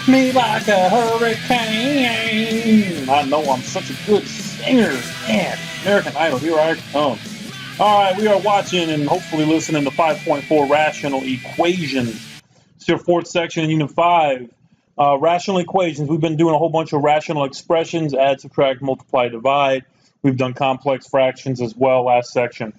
Me like a hurricane. I know I'm such a good singer. Man, American Idol, here I come. All right, we are watching and hopefully listening to 5.4 Rational Equations. It's your fourth section in Unit 5. Rational equations. We've been doing a whole bunch of rational expressions, add, subtract, multiply, divide. We've done complex fractions as well last section.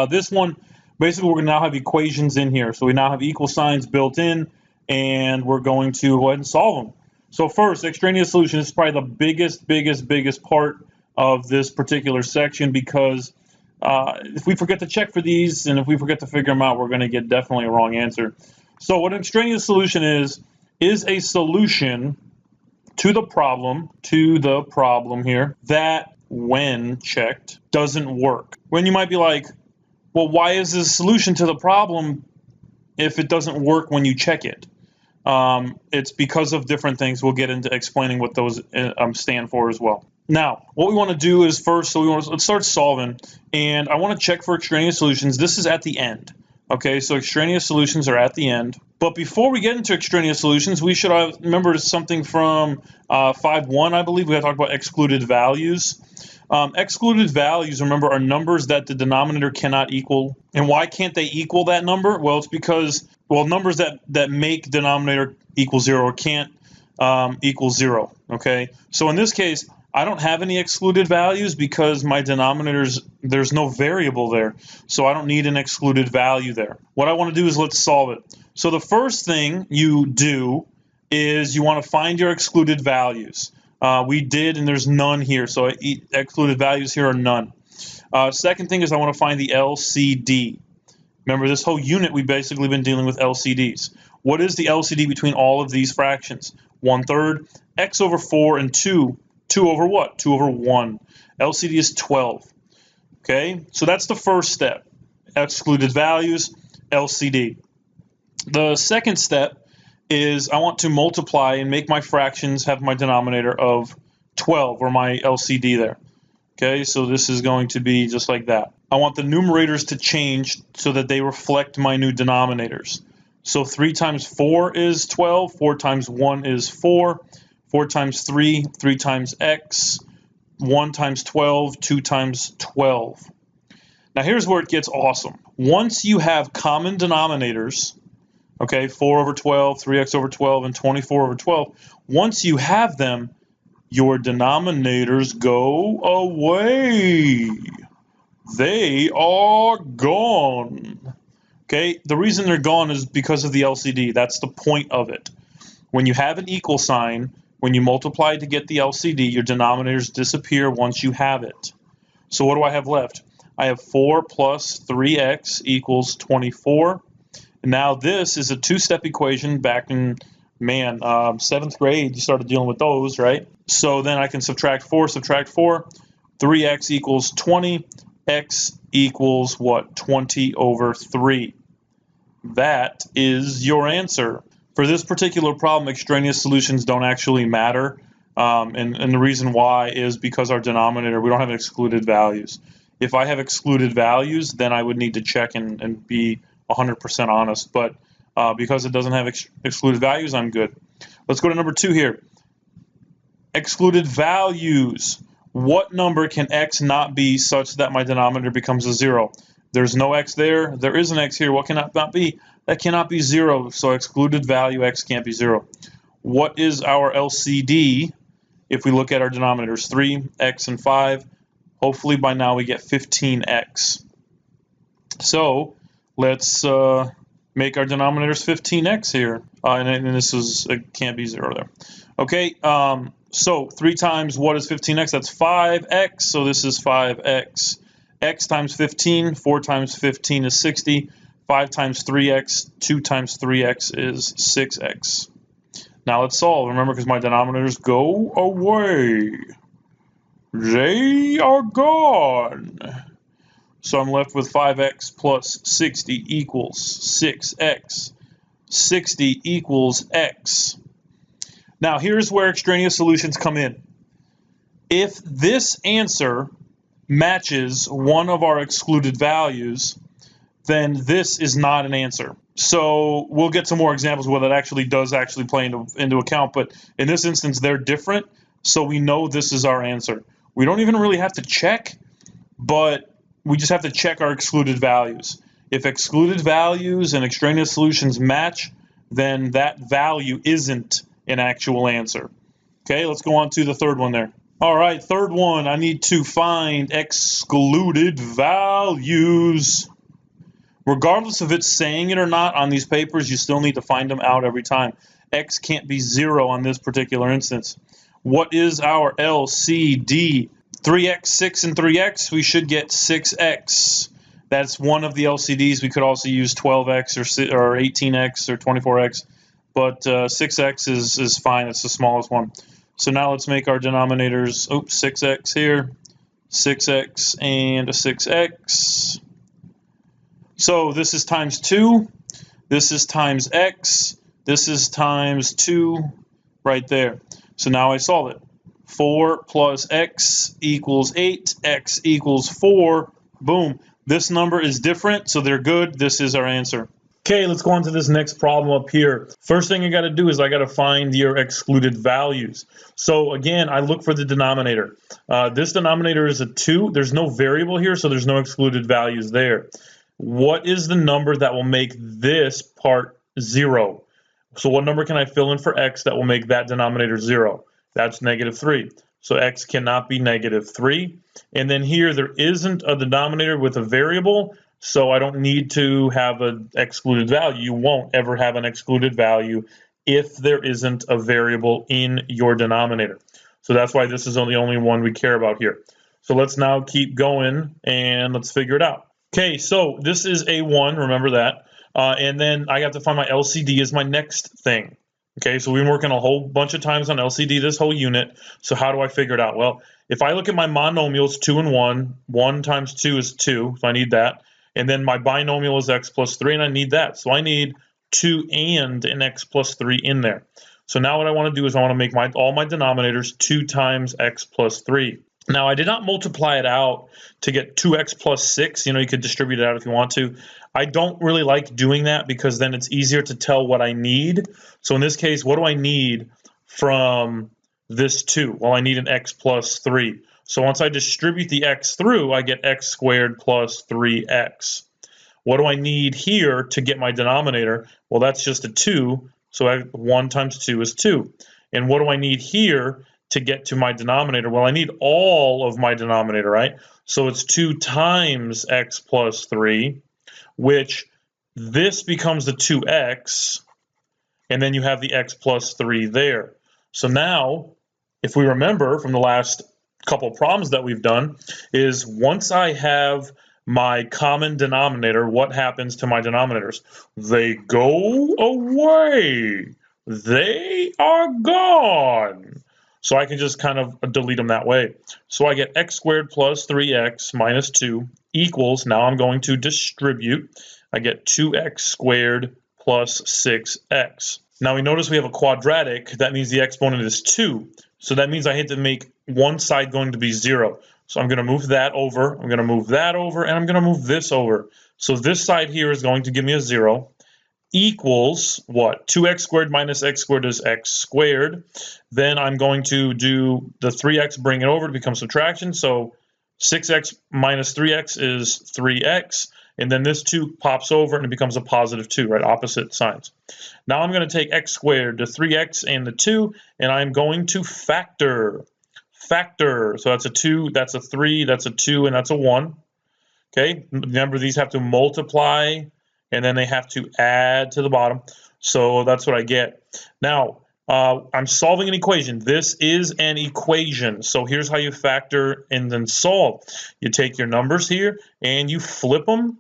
This one, basically, we're going to now have equations in here. So we now have equal signs built in, and we're going to go ahead and solve them. So first, extraneous solution is probably the biggest part of this particular section because if we forget to check for these and if we forget to figure them out, we're going to get definitely a wrong answer. So what an extraneous solution is a solution to the problem here that, when checked, doesn't work. When you might be like, well, why is this solution to the problem if it doesn't work when you check it? It's because of different things. We'll get into explaining what those stand for as well. Now, what we want to do is first, let's start solving, and I want to check for extraneous solutions. This is at the end. Okay, so extraneous solutions are at the end. But before we get into extraneous solutions, we should remember something from 5.1, I believe. We have to talk about excluded values. Excluded values, remember, are numbers that the denominator cannot equal. And why can't they equal that number? Well, it's because, numbers that make denominator equal 0 can't equal 0. Okay, so in this case, I don't have any excluded values because my denominators, there's no variable there. So I don't need an excluded value there. What I want to do is let's solve it. So the first thing you do is you want to find your excluded values. We did, and there's none here. So excluded values here are none. Second thing is I want to find the LCD. Remember, this whole unit, we've basically been dealing with LCDs. What is the LCD between all of these fractions? 1/3, x over 4, and 2. 2 over what? 2 over 1. LCD is 12. Okay, so that's the first step. Excluded values, LCD. The second step is I want to multiply and make my fractions have my denominator of 12, or my LCD there. Okay, so this is going to be just like that. I want the numerators to change so that they reflect my new denominators. So 3 times 4 is 12, 4 times 1 is 4, 4 times 3, 3 times x, 1 times 12, 2 times 12. Now here's where it gets awesome. Once you have common denominators, okay, 4 over 12, 3x over 12, and 24 over 12, once you have them, your denominators go away. They are gone. Okay, the reason they're gone is because of the LCD. That's the point of it. When you have an equal sign, when you multiply to get the LCD, your denominators disappear once you have it. So what do I have left? I have 4 plus 3x equals 24. And now this is a two-step equation. Back in, 7th grade, you started dealing with those, right? So then I can subtract 4. 3x equals 20. X equals what? 20 over 3. That is your answer. For this particular problem, extraneous solutions don't actually matter. And the reason why is because our denominator, we don't have excluded values. If I have excluded values, then I would need to check and be 100% honest. But because it doesn't have excluded values, I'm good. Let's go to number 2 here. Excluded values. What number can x not be such that my denominator becomes a 0? There's no x there. There is an x here. What can that not be? That cannot be 0. So excluded value x can't be 0. What is our LCD if we look at our denominators? 3, x, and 5. Hopefully by now we get 15x. So let's make our denominators 15x here. And this is, it can't be 0 there. Okay, so 3 times what is 15x? That's 5x. So this is 5x. X times 15, 4 times 15 is 60. 5 times 3x, 2 times 3x is 6x. Now let's solve. Remember, because my denominators go away. They are gone. So I'm left with 5x plus 60 equals 6x. 60 equals x. Now here's where extraneous solutions come in. If this answer matches one of our excluded values, then this is not an answer. So we'll get some more examples where that actually does play into account. But in this instance, they're different. So we know this is our answer. We don't even really have to check, but we just have to check our excluded values. If excluded values and extraneous solutions match, then that value isn't an actual answer. Okay, let's go on to the third one there. All right, third one, I need to find excluded values. Regardless of it's saying it or not on these papers, you still need to find them out every time. X can't be 0 on this particular instance. What is our LCD? 3x, 6, and 3x, we should get 6x. That's one of the LCDs. We could also use 12x or 18x or 24x, but 6x is fine. It's the smallest one. So now let's make our denominators, 6x here, 6x, and a 6x. So this is times 2, this is times x, this is times 2 right there. So now I solve it. 4 plus x equals 8, x equals 4, boom. This number is different, so they're good. This is our answer. Okay, let's go on to this next problem up here. First thing I got to do is I got to find your excluded values. So again, I look for the denominator. This denominator is a 2. There's no variable here, so there's no excluded values there. What is the number that will make this part 0? So what number can I fill in for x that will make that denominator 0? That's -3. So x cannot be -3. And then here, there isn't a denominator with a variable, so I don't need to have an excluded value. You won't ever have an excluded value if there isn't a variable in your denominator. So that's why this is the only one we care about here. So let's now keep going and let's figure it out. Okay, so this is a 1, remember that. And then I have to find my LCD as my next thing. Okay, so we've been working a whole bunch of times on LCD this whole unit. So how do I figure it out? Well, if I look at my monomials, 2 and 1, 1 times 2 is 2, so I need that. And then my binomial is x plus 3, and I need that. So I need 2 and an x plus 3 in there. So now what I want to do is I want to make all my denominators 2 times x plus 3. Now, I did not multiply it out to get 2x plus 6. You know, you could distribute it out if you want to. I don't really like doing that because then it's easier to tell what I need. So in this case, what do I need from this 2? Well, I need an x plus 3. So once I distribute the x through, I get x squared plus 3x. What do I need here to get my denominator? Well, that's just a 2. So 1 times 2 is 2. And what do I need here to get to my denominator? Well, I need all of my denominator, right? So it's 2 times x plus 3, which this becomes the 2x, and then you have the x plus 3 there. So now, if we remember from the last couple problems that we've done, is once I have my common denominator, what happens to my denominators? They go away. They are gone. So I can just kind of delete them that way. So I get x squared plus 3x minus 2 equals, now I'm going to distribute, I get 2x squared plus 6x. Now we notice we have a quadratic, that means the exponent is 2. So that means I had to make one side going to be 0. So I'm going to move that over, I'm going to move that over, and I'm going to move this over. So this side here is going to give me a 0. Equals what? 2x squared minus x squared is x squared. Then I'm going to do the 3x, bring it over to become subtraction. So 6x minus 3x is 3x. And then this 2 pops over and it becomes a positive 2, right? Opposite signs. Now I'm going to take x squared, the 3x and the 2, and I'm going to factor. Factor. So that's a 2, that's a 3, that's a 2, and that's a 1. Okay? Remember, these have to multiply and then they have to add to the bottom. So that's what I get. Now, I'm solving an equation. This is an equation. So here's how you factor and then solve. You take your numbers here and you flip them.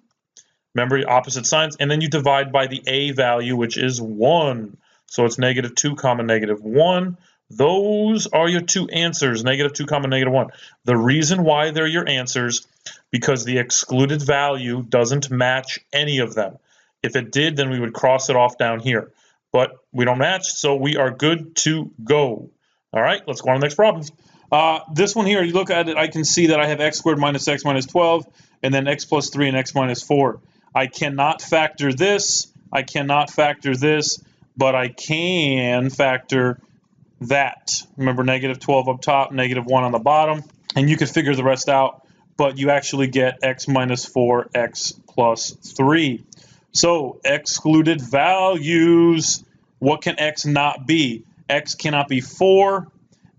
Remember, opposite signs. And then you divide by the a value, which is 1. So it's -2 comma -1. Those are your two answers, -2 comma -1. The reason why they're your answers, because the excluded value doesn't match any of them. If it did, then we would cross it off down here. But we don't match, so we are good to go. All right, let's go on to the next problem. This one here, you look at it, I can see that I have x squared minus x minus 12, and then x plus 3 and x minus 4. I cannot factor this, I cannot factor this, but I can factor that. Remember, negative 12 up top, negative 1 on the bottom, and you can figure the rest out, but you actually get x minus 4, x plus 3. So excluded values, what can x not be? X cannot be 4,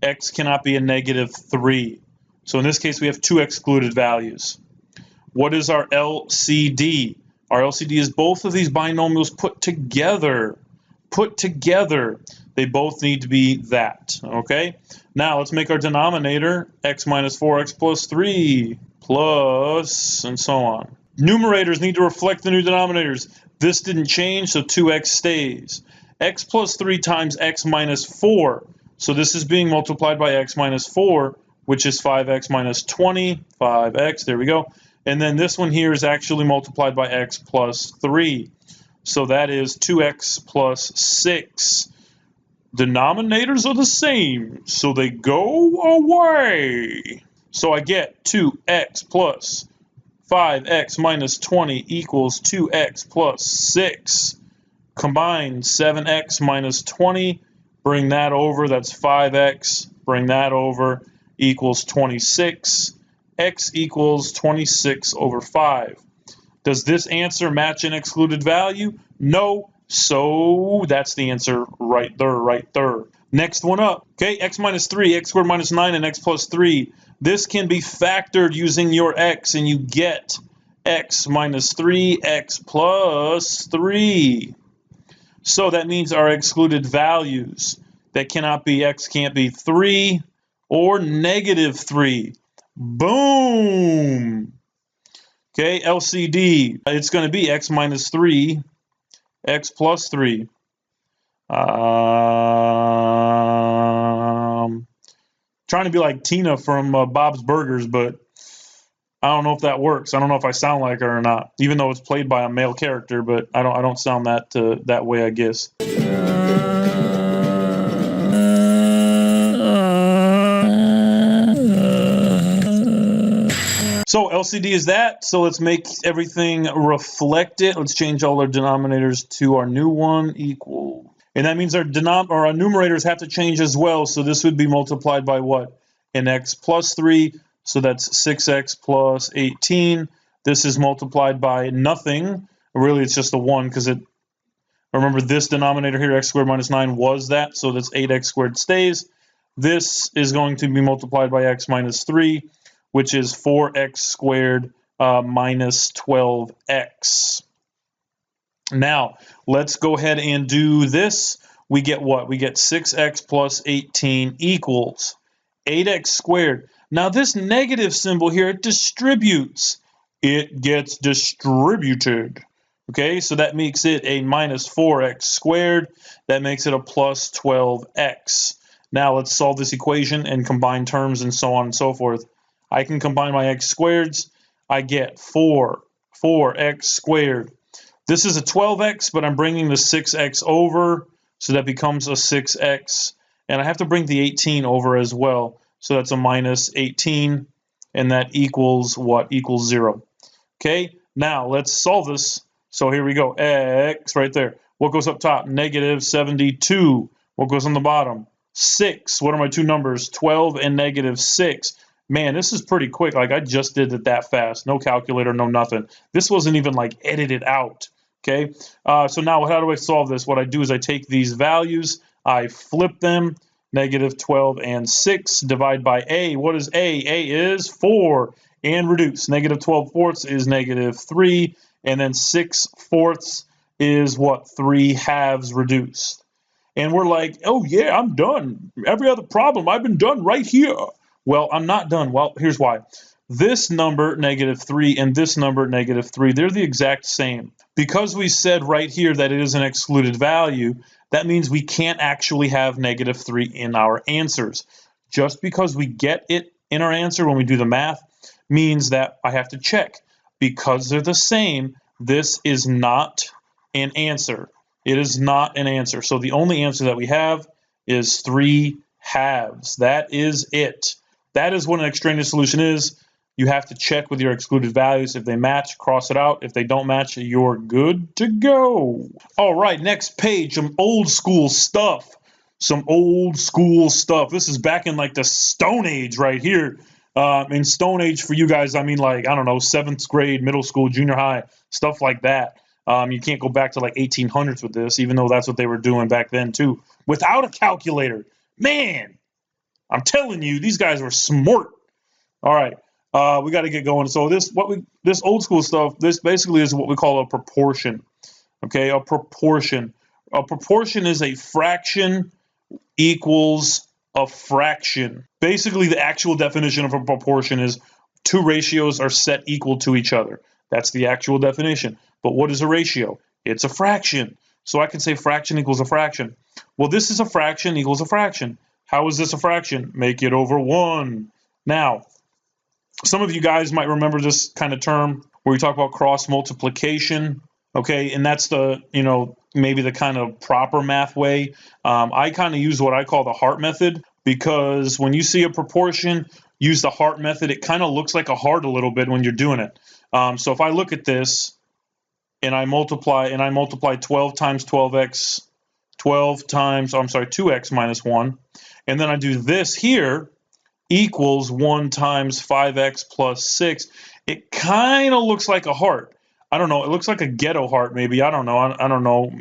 x cannot be a negative 3. So in this case, we have two excluded values. What is our LCD? Our LCD is both of these binomials put together. Put together. They both need to be that, okay? Now let's make our denominator x minus 4x plus 3 plus, and so on. Numerators need to reflect the new denominators. This didn't change, so 2x stays. X plus 3 times x minus 4. So this is being multiplied by x minus 4, which is 5x minus 20, 5x, there we go. And then this one here is actually multiplied by x plus 3. So that is 2x plus 6. Denominators are the same, so they go away. So I get 2x plus 5x minus 20 equals 2x plus 6. Combine 7x minus 20, bring that over, that's 5x, bring that over, equals 26. X equals 26 over 5. Does this answer match an excluded value? No. So that's the answer right there, right there. Next one up. Okay, x minus 3, x squared minus 9, and x plus 3. This can be factored using your x, and you get x minus 3, x plus 3. So that means our excluded values. That cannot be, x can't be 3 or negative 3. Boom. Okay, LCD. It's going to be x minus 3, x plus 3. Trying to be like Tina from Bob's Burgers, but I don't know if that works. I don't know if I sound like her or not, even though it's played by a male character, but I don't sound that way, I guess. So LCD is that. So let's make everything reflect it. Let's change all our denominators to our new one, equal. And that means our numerators have to change as well. So this would be multiplied by what? An x plus 3. So that's 6x plus 18. This is multiplied by nothing. Really, it's just a 1 because remember this denominator here, x squared minus 9, was that. So that's 8x squared stays. This is going to be multiplied by x minus 3, which is 4x squared minus 12x. Now, let's go ahead and do this. We get what? We get 6x plus 18 equals 8x squared. Now, this negative symbol here, it distributes. It gets distributed. Okay, so that makes it a minus 4x squared. That makes it a plus 12x. Now, let's solve this equation and combine terms and so on and so forth. I can combine my x squareds. I get 4x squared. This is a 12x, but I'm bringing the 6x over, so that becomes a 6x. And I have to bring the 18 over as well, so that's a minus 18, and that equals what? Equals 0. Okay, now let's solve this. So here we go, x right there. What goes up top? Negative 72. What goes on the bottom? 6. What are my two numbers? 12 and negative 6. Man, this is pretty quick. Like, I just did it that fast. No calculator, no nothing. This wasn't even like edited out. Okay, so now how do I solve this? What I do is I take these values, I flip them, negative 12 and 6, divide by a. What is a? A is 4, and reduce. Negative 12 fourths is negative 3, and then 6 fourths is what? 3 halves reduced. And we're like, oh yeah, I'm done. Every other problem, I've been done right here. Well, I'm not done. Well, here's why. This number, negative 3, and this number, negative 3, they're the exact same. Because we said right here that it is an excluded value, that means we can't actually have negative 3 in our answers. Just because we get it in our answer when we do the math means that I have to check. Because they're the same, this is not an answer. It is not an answer. So the only answer that we have is 3 halves. That is it. That is what an extraneous solution is. You have to check with your excluded values. If they match, cross it out. If they don't match, you're good to go. All right, next page, some old school stuff. Some old school stuff. This is back in like the Stone Age right here. In Stone Age for you guys, I mean like, I don't know, 7th grade, middle school, junior high, stuff like that. You can't go back to like 1800s with this, even though that's what they were doing back then too. Without a calculator. Man, I'm telling you, these guys were smart. All right. We got to get going. So this old school stuff, this basically is what we call a proportion. Okay, a proportion. A proportion is a fraction equals a fraction. Basically, the actual definition of a proportion is two ratios are set equal to each other. That's the actual definition. But what is a ratio? It's a fraction. So I can say fraction equals a fraction. Well, this is a fraction equals a fraction. How is this a fraction? Make it over 1. Now, some of you guys might remember this kind of term where we talk about cross multiplication. Okay, and that's the, maybe the kind of proper math way. I kind of use what I call the heart method, because when you see a proportion, use the heart method. It kind of looks like a heart a little bit when you're doing it. So if I look at this and I multiply 12 times 12x, 2x minus 1, and then I do this here equals 1 times 5x plus 6, it kind of looks like a heart. I don't know. It looks like a ghetto heart, maybe. I don't know. I don't know,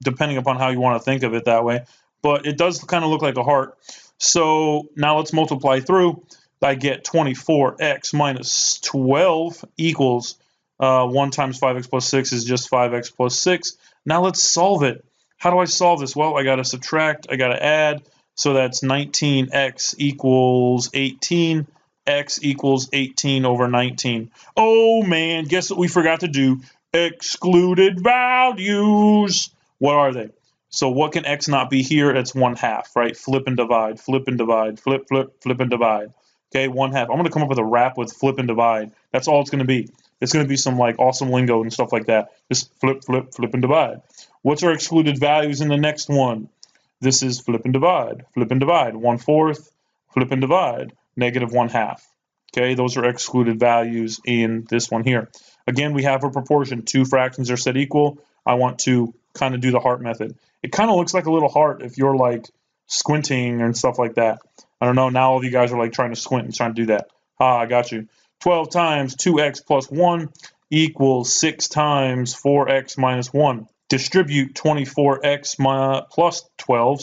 depending upon how you want to think of it that way. But it does kind of look like a heart. So now let's multiply through. I get 24x minus 12 equals 1 times 5x plus 6 is just 5x plus 6. Now let's solve it. How do I solve this? Well, I got to subtract. I got to add. So that's 19x equals 18. X equals 18 over 19. Oh man, guess what we forgot to do? Excluded values. What are they? So what can X not be here? It's 1/2, right? Flip and divide, flip and divide, flip, flip, flip and divide. Okay, 1/2. I'm going to come up with a rap with flip and divide. That's all it's going to be. It's going to be some like awesome lingo and stuff like that. Just flip, flip, flip and divide. What's our excluded values in the next one? This is flip and divide, 1/4, flip and divide, negative 1/2. Okay, those are excluded values in this one here. Again, we have a proportion. Two fractions are set equal. I want to kind of do the heart method. It kind of looks like a little heart if you're like squinting and stuff like that. I don't know. Now all of you guys are like trying to squint and trying to do that. I got you. 12 times 2x plus 1 equals 6 times 4x minus 1. Distribute 24x plus 12,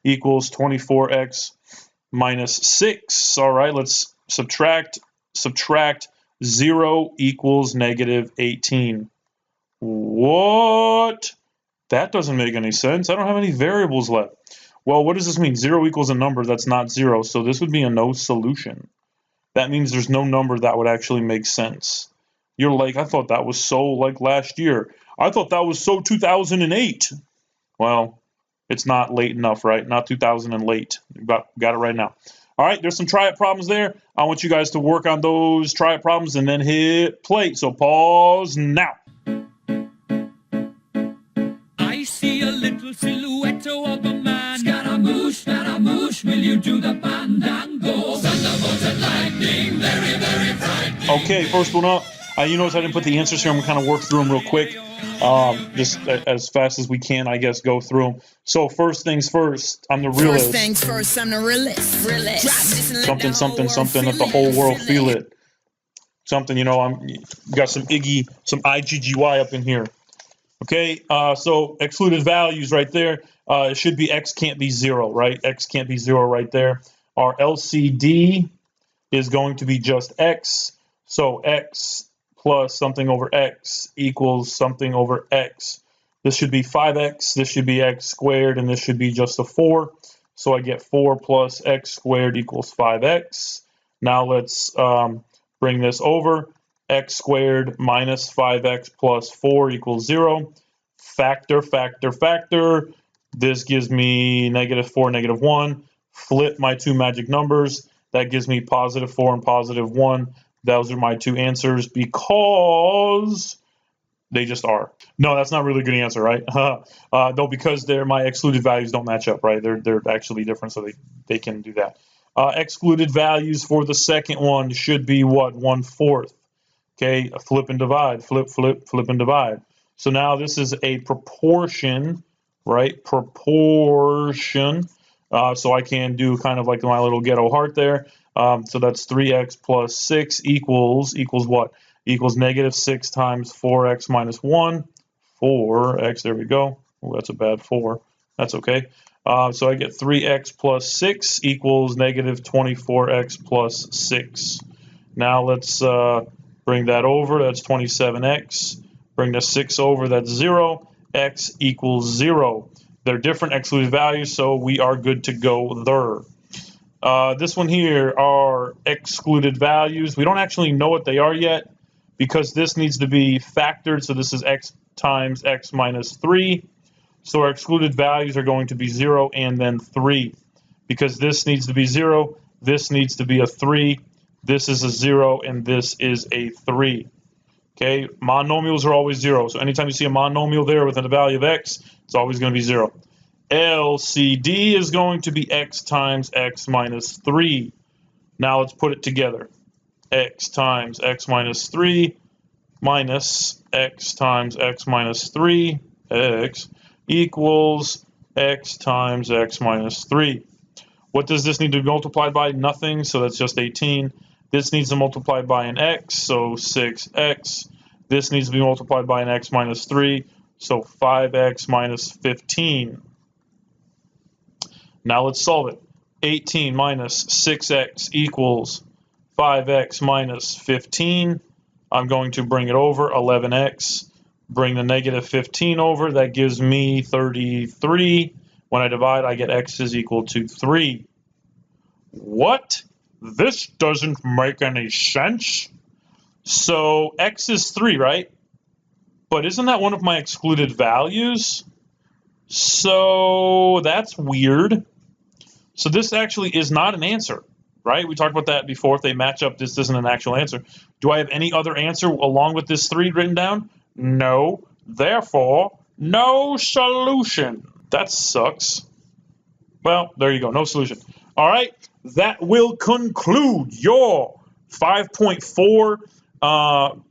equals 24x minus 6. All right, let's subtract. 0 equals negative 18. What? That doesn't make any sense. I don't have any variables left. Well, what does this mean? 0 equals a number that's not 0, so this would be a no solution. That means there's no number that would actually make sense. You're like, I thought that was so like last year. I thought that was so 2008. Well, it's not late enough, right? Not 2000 and late. Got it right now. All right, there's some try it problems there. I want you guys to work on those try it problems and then hit play. So pause now. I see a little silhouette of a man. Scaramouche, will you do the fandango? Thunderbolts and lightning, very, very frightening. Okay, first one up. You notice I didn't put the answers here. I'm going to kind of work through them real quick. Just as fast as we can, I guess, go through them. So first things first, I'm the realist. First things first, I'm the realist. Something, let the whole world feel it. Something, I'm got some IGGY up in here. Okay, so excluded values right there. It should be X can't be 0, right? X can't be 0 right there. Our LCD is going to be just X. So X plus something over X equals something over X. This should be 5X, this should be X squared, and this should be just a 4. So I get 4 plus X squared equals 5X. Now let's bring this over. X squared minus 5X plus 4 equals 0. Factor. This gives me negative 4, negative 1. Flip my two magic numbers. That gives me positive 4 and positive 1. Those are my two answers because they just are. No, that's not really a good answer, right? No, because my excluded values don't match up, right? They're actually different, so they can do that. Excluded values for the second one should be what? 1/4. Okay, flip and divide, flip, flip, flip and divide. So now this is a proportion, right? Proportion. So I can do kind of like my little ghetto heart there. So that's 3x plus 6 equals what? Equals -6 times 4x minus 1. 4x, there we go. Oh, that's a bad 4. That's okay. So I get 3x plus 6 equals -24x plus 6. Now let's bring that over. That's 27x. Bring the 6 over. That's 0. X equals 0. They're different excluded values, so we are good to go there. This one here are excluded values. We don't actually know what they are yet because this needs to be factored. So this is x times x minus 3. So our excluded values are going to be 0 and then 3. Because this needs to be 0, this needs to be a 3, this is a 0, and this is a 3. Okay, monomials are always 0. So anytime you see a monomial there within a value of x, it's always going to be 0. LCD is going to be x times x minus 3. Now let's put it together. X times x minus 3 minus x times x minus 3, x, equals x times x minus 3. What does this need to be multiplied by? Nothing, so that's just 18. This needs to multiply by an x, so 6x. This needs to be multiplied by an x minus 3, so 5x minus 15. Now let's solve it. 18 minus 6x equals 5x minus 15. I'm going to bring it over, 11x. Bring the -15 over. That gives me 33. When I divide, I get x is equal to 3. What? This doesn't make any sense. So x is 3, right? But isn't that one of my excluded values? So that's weird. So this actually is not an answer, right? We talked about that before. If they match up, this isn't an actual answer. Do I have any other answer along with this 3 written down? No. Therefore, no solution. That sucks. Well, there you go. No solution. All right. That will conclude your 5.4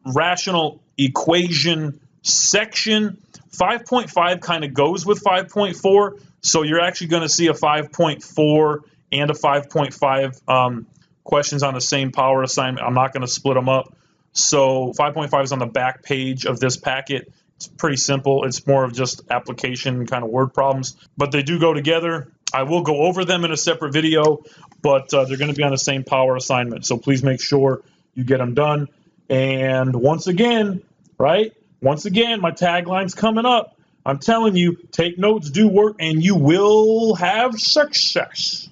rational equation section. 5.5 kind of goes with 5.4. So you're actually going to see a 5.4 and a 5.5 questions on the same power assignment. I'm not going to split them up. So 5.5 is on the back page of this packet. It's pretty simple. It's more of just application kind of word problems, but they do go together. I will go over them in a separate video, but they're going to be on the same power assignment. So please make sure you get them done. And once again, right? Once again, my tagline's coming up. I'm telling you, take notes, do work, and you will have success.